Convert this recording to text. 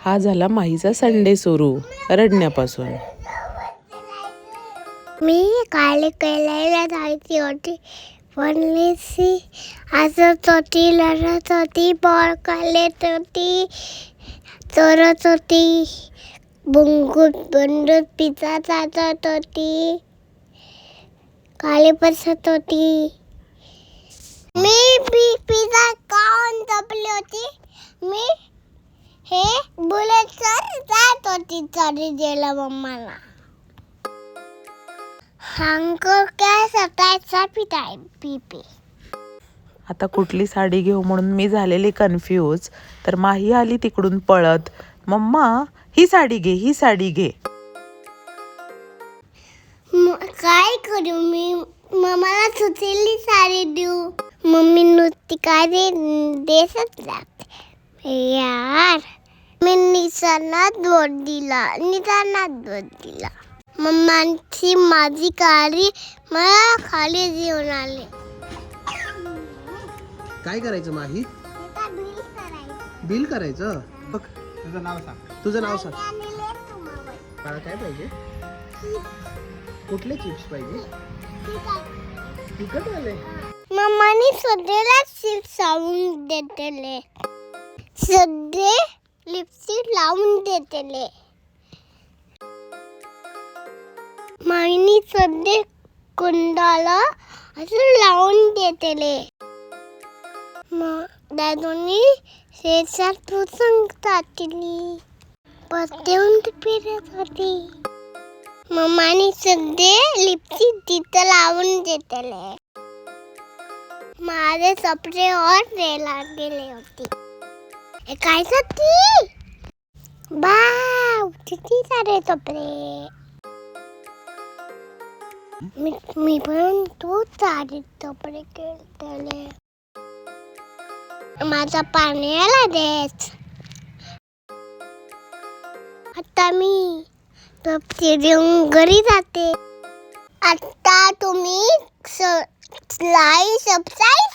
हा झाला माहीचा संडे सुरू रडण्यापासून. मी काल केलेला जायची होती पण लिसी हसत होती, लढत होती, बॉल खेळत होती, चोरत होती, बंदूक पिझ्झा चाचत होती, काली बसत होती. मी पिझ्झा खाऊन झोपली होती. मी हे बुलेटवर जात होती तरी गेला मम्माला. अंकल काय सतायचा पिताय पीपी. आता कुठली साडी घेऊ म्हणून मी झालेली कन्फ्यूज. तर माही आली तिकडून पळत, मम्मा ही साडी घे, ही साडी घे. काय करू मी, मम्माला सुचलेली साडी देऊ. मम्मी नुसती काय देसच जाते यार. मी निसर्गात बोट दिला. मम्माची माझी गाडी मला खाली घेऊन आले. काय करायचं माही? बिल करायचं. बघ तुझं नाव सांग. मला काय पाहिजे? कुठले चिप्स पाहिजे? तिखट वाले. मम्मानी सध्याला चिप्स लावून देतले. सध्या लिपस्टिक लावून देतले. माईनी सध्या कुंडाला असं लावून देतले. दादूनी शेतात पुसून टाकली. पत्त्याहून फिरत होती. मम्मानी सध्या लिपस्टिक तिथं लावून देतले. माझे कपडे और गेले होते. काय करती? बाव किती सारे कपडे. मी पण तू सारे कपडे केले. माझा पाण्याला देत. आता मी कपडे देऊन घरी जाते. आता तुम्ही लाईक सबस्क्राईब